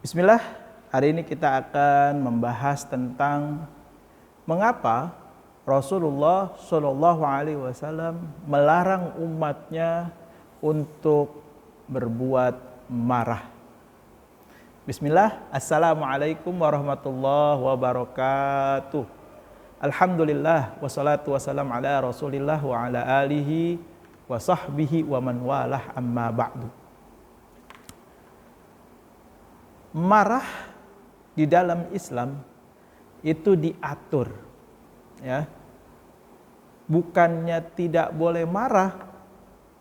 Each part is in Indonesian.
Bismillah, hari ini kita akan membahas tentang mengapa Rasulullah Shallallahu Alaihi Wasallam melarang umatnya untuk berbuat marah. Bismillah, Assalamualaikum warahmatullahi wabarakatuh. Alhamdulillah, wassalatu wassalam ala Rasulillah wa ala alihi wa sahbihi wa man walah amma ba'du. Marah di dalam Islam itu diatur, ya. Bukannya tidak boleh marah,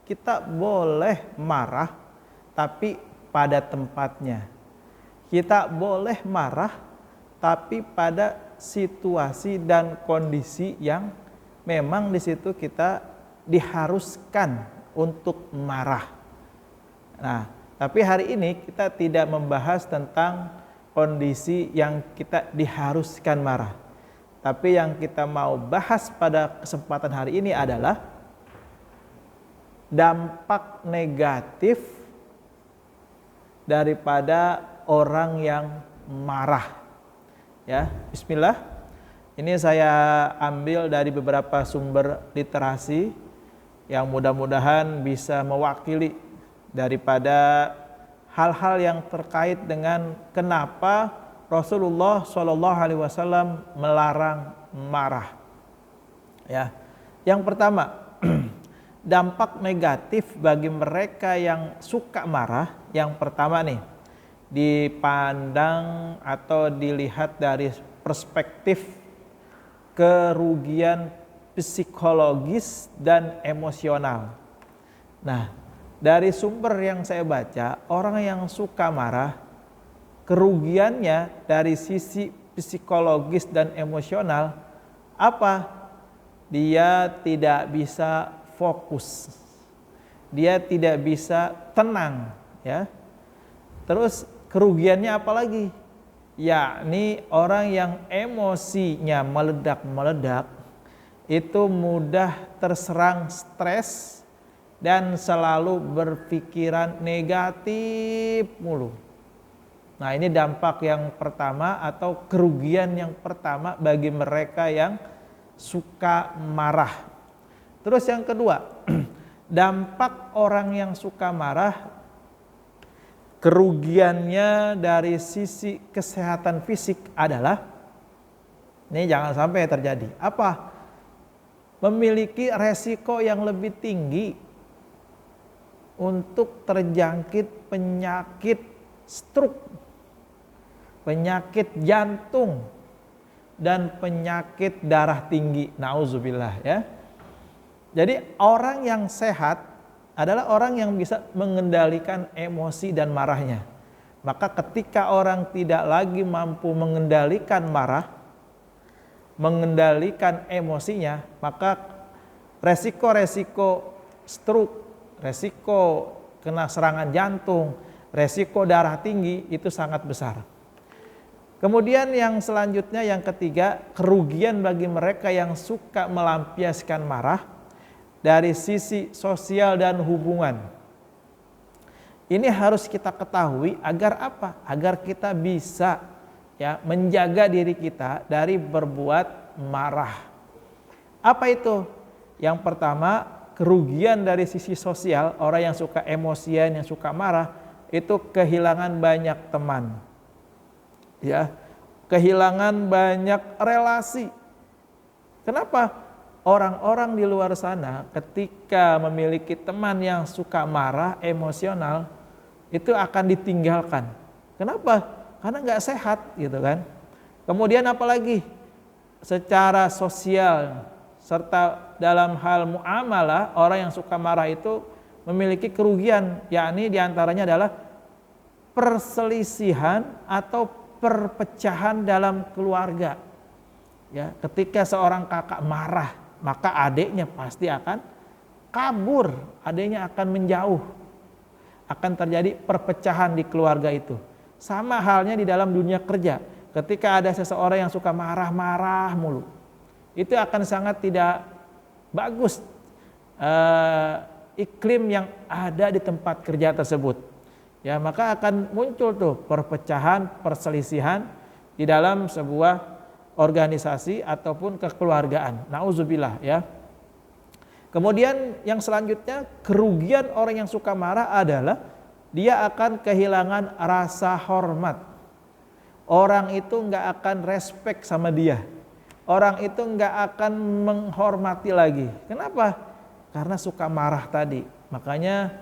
kita boleh marah tapi pada tempatnya. Kita boleh marah tapi pada situasi dan kondisi yang memang di situ kita diharuskan untuk marah. Nah, tapi hari ini kita tidak membahas tentang kondisi yang kita diharuskan marah. Tapi yang kita mau bahas pada kesempatan hari ini adalah dampak negatif daripada orang yang marah. Ya, bismillah. Ini saya ambil dari beberapa sumber literasi yang mudah-mudahan bisa mewakili daripada hal-hal yang terkait dengan kenapa Rasulullah Shallallahu Alaihi Wasallam melarang marah. Ya, yang pertama, dampak negatif bagi mereka yang suka marah. Yang pertama nih, dipandang atau dilihat dari perspektif kerugian psikologis dan emosional. Nah, dari sumber yang saya baca, orang yang suka marah, kerugiannya dari sisi psikologis dan emosional apa? Dia tidak bisa fokus, dia tidak bisa tenang, ya. Terus kerugiannya apa lagi? Yakni orang yang emosinya meledak-meledak itu mudah terserang stres dan selalu berpikiran negatif mulu. Nah, ini dampak yang pertama atau kerugian yang pertama bagi mereka yang suka marah. Terus yang kedua, dampak orang yang suka marah, kerugiannya dari sisi kesehatan fisik adalah, ini jangan sampai terjadi, apa? Memiliki resiko yang lebih tinggi untuk terjangkit penyakit stroke, penyakit jantung, dan penyakit darah tinggi. Nauzubillah, ya. Jadi orang yang sehat adalah orang yang bisa mengendalikan emosi dan marahnya. Maka ketika orang tidak lagi mampu mengendalikan marah, mengendalikan emosinya, maka resiko-resiko stroke, resiko kena serangan jantung, resiko darah tinggi itu sangat besar. Kemudian yang selanjutnya, yang ketiga, kerugian bagi mereka yang suka melampiaskan marah dari sisi sosial dan hubungan. Ini harus kita ketahui agar apa? Agar kita bisa, ya, menjaga diri kita dari berbuat marah. Apa itu? Yang pertama, kerugian dari sisi sosial, orang yang suka emosian, yang suka marah, itu kehilangan banyak teman. Ya, kehilangan banyak relasi. Kenapa? Orang-orang di luar sana ketika memiliki teman yang suka marah, emosional, itu akan ditinggalkan. Kenapa? Karena nggak sehat, gitu kan. Kemudian apalagi? Secara sosial serta dalam hal muamalah, orang yang suka marah itu memiliki kerugian, yakni diantaranya adalah perselisihan atau perpecahan dalam keluarga. Ya, ketika seorang kakak marah, maka adiknya pasti akan kabur, adiknya akan menjauh, akan terjadi perpecahan di keluarga itu. Sama halnya di dalam dunia kerja, ketika ada seseorang yang suka marah-marah mulu, itu akan sangat tidak bagus iklim yang ada di tempat kerja tersebut. ya maka akan muncul tuh perpecahan, perselisihan di dalam sebuah organisasi ataupun kekeluargaan. Nauzubillah ya. Kemudian yang selanjutnya, kerugian orang yang suka marah adalah dia akan kehilangan rasa hormat. Orang itu nggak akan respect sama dia. Orang itu nggak akan menghormati lagi. Kenapa? Karena suka marah tadi. Makanya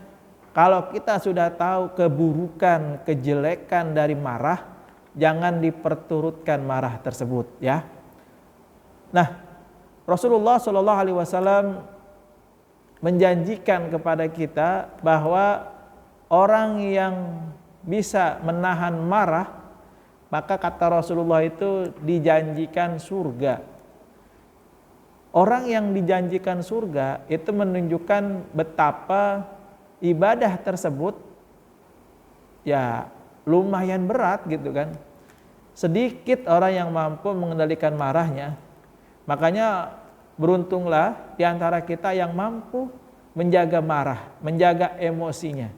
kalau kita sudah tahu keburukan, kejelekan dari marah, jangan diperturutkan marah tersebut ya. Nah, Rasulullah Shallallahu Alaihi Wasallam menjanjikan kepada kita bahwa orang yang bisa menahan marah, maka kata Rasulullah itu dijanjikan surga. Orang yang dijanjikan surga itu menunjukkan betapa ibadah tersebut ya lumayan berat gitu kan. Sedikit orang yang mampu mengendalikan marahnya. Makanya beruntunglah di antara kita yang mampu menjaga marah, menjaga emosinya.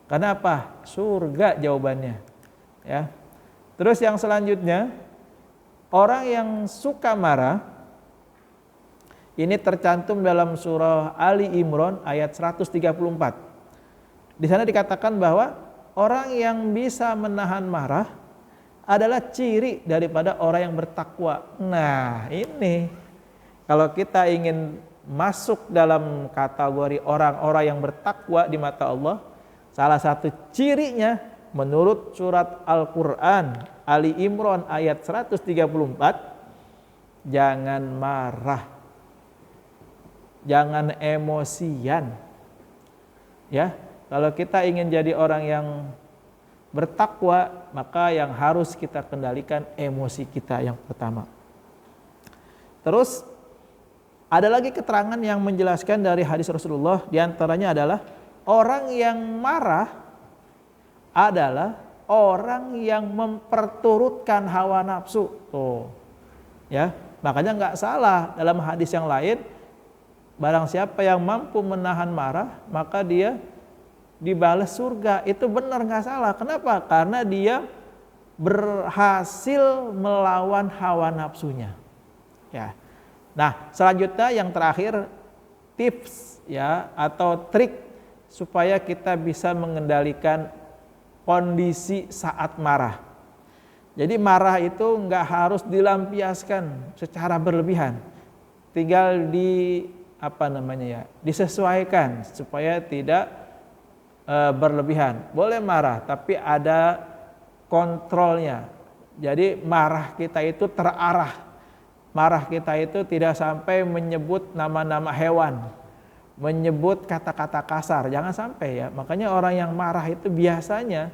Karena apa? Surga jawabannya. Ya. Terus yang selanjutnya, orang yang suka marah, ini tercantum dalam surah Ali Imran ayat 134. Di sana dikatakan bahwa orang yang bisa menahan marah adalah ciri daripada orang yang bertakwa. Nah, ini kalau kita ingin masuk dalam kategori orang-orang yang bertakwa di mata Allah, salah satu cirinya menurut surat Al-Quran Ali Imran ayat 134, jangan marah, jangan emosian. Ya, kalau kita ingin jadi orang yang bertakwa, maka yang harus kita kendalikan emosi kita yang pertama. Terus ada lagi keterangan yang menjelaskan dari hadis Rasulullah, diantaranya adalah orang yang marah adalah orang yang memperturutkan hawa nafsu. Tuh, ya, makanya nggak salah dalam hadis yang lain, barang siapa yang mampu menahan marah, maka dia dibalas surga. Itu benar, nggak salah. Kenapa? Karena dia berhasil melawan hawa nafsunya. Ya. Nah, selanjutnya yang terakhir, tips ya atau trik supaya kita bisa mengendalikan kondisi saat marah. Jadi marah itu nggak harus dilampiaskan secara berlebihan, tinggal disesuaikan supaya tidak berlebihan. Boleh marah, tapi ada kontrolnya. Jadi marah kita itu terarah. Marah kita itu tidak sampai menyebut nama-nama hewan, menyebut kata-kata kasar, jangan sampai ya. Makanya orang yang marah itu biasanya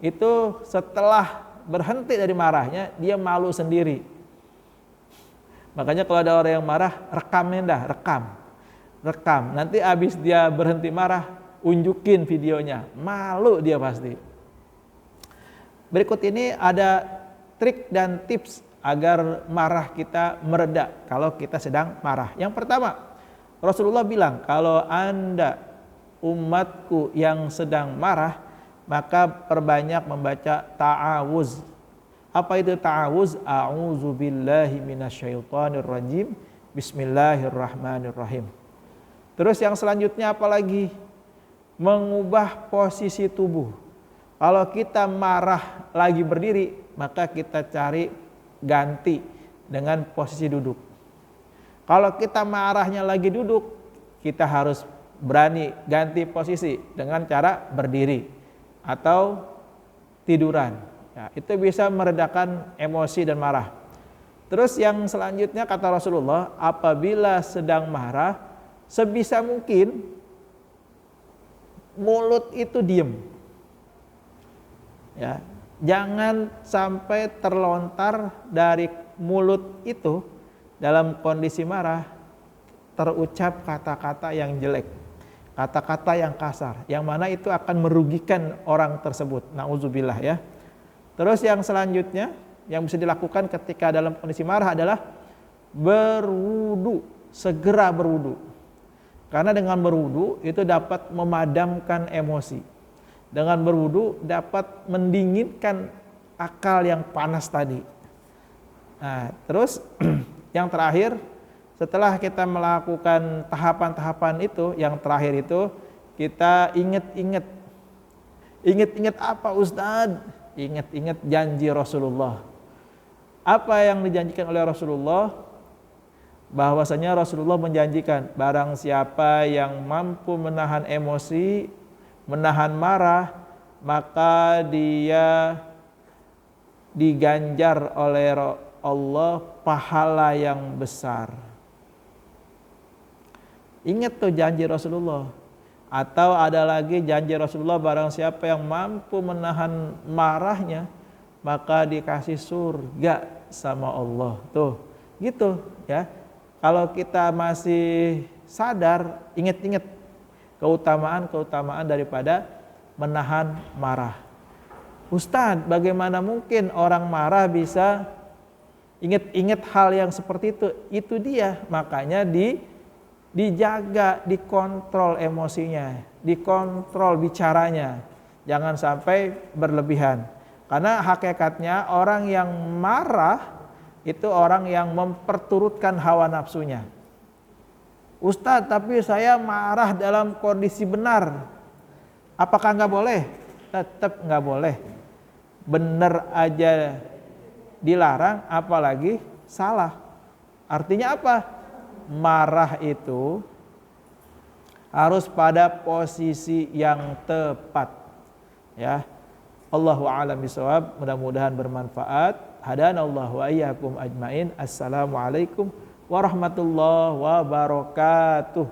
itu setelah berhenti dari marahnya, dia malu sendiri. Makanya kalau ada orang yang marah, rekam. Nanti habis dia berhenti marah, unjukin videonya, malu dia pasti. Berikut ini ada trik dan tips agar marah kita mereda kalau kita sedang marah. Yang pertama, Rasulullah bilang, kalau Anda umatku yang sedang marah, maka perbanyak membaca ta'awuz. Apa itu ta'awuz? A'udzu billahi minasyaitonir rajim. Bismillahirrahmanirrahim. Terus yang selanjutnya apa lagi? Mengubah posisi tubuh. Kalau kita marah lagi berdiri, maka kita cari ganti dengan posisi duduk. Kalau kita marahnya lagi duduk, kita harus berani ganti posisi dengan cara berdiri atau tiduran. Ya, itu bisa meredakan emosi dan marah. Terus yang selanjutnya kata Rasulullah, apabila sedang marah, sebisa mungkin mulut itu diem. Ya, jangan sampai terlontar dari mulut itu dalam kondisi marah terucap kata-kata yang jelek, kata-kata yang kasar, yang mana itu akan merugikan orang tersebut. Nauzubillah ya. Terus yang selanjutnya yang bisa dilakukan ketika dalam kondisi marah adalah berwudu, segera berwudu. Karena dengan berwudu itu dapat memadamkan emosi. Dengan berwudu dapat mendinginkan akal yang panas tadi. Nah, terus yang terakhir, setelah kita melakukan tahapan-tahapan itu, yang terakhir itu kita ingat-ingat. Ingat-ingat apa Ustadz? Ingat-ingat janji Rasulullah. Apa yang dijanjikan oleh Rasulullah? Bahwasanya Rasulullah menjanjikan, barang siapa yang mampu menahan emosi, menahan marah, maka dia diganjar oleh Allah pahala yang besar. Ingat tuh janji Rasulullah. Atau ada lagi janji Rasulullah, barang siapa yang mampu menahan marahnya, maka dikasih surga sama Allah. Tuh, gitu ya. Kalau kita masih sadar, ingat-ingat keutamaan daripada menahan marah. Ustadz, bagaimana mungkin orang marah bisa ingat-ingat hal yang seperti itu? Itu dia, makanya dijaga, dikontrol emosinya, dikontrol bicaranya. Jangan sampai berlebihan. Karena hakikatnya orang yang marah itu orang yang memperturutkan hawa nafsunya. Ustadz, tapi saya marah dalam kondisi benar. Apakah nggak boleh? Tetap nggak boleh. Benar aja dilarang, apalagi salah. Artinya apa? Marah itu harus pada posisi yang tepat. Ya. Allahu a'lam bishawab. Mudah-mudahan bermanfaat. Hadanallahu wa iyyakum ajmain. Assalamualaikum warahmatullahi wabarakatuh.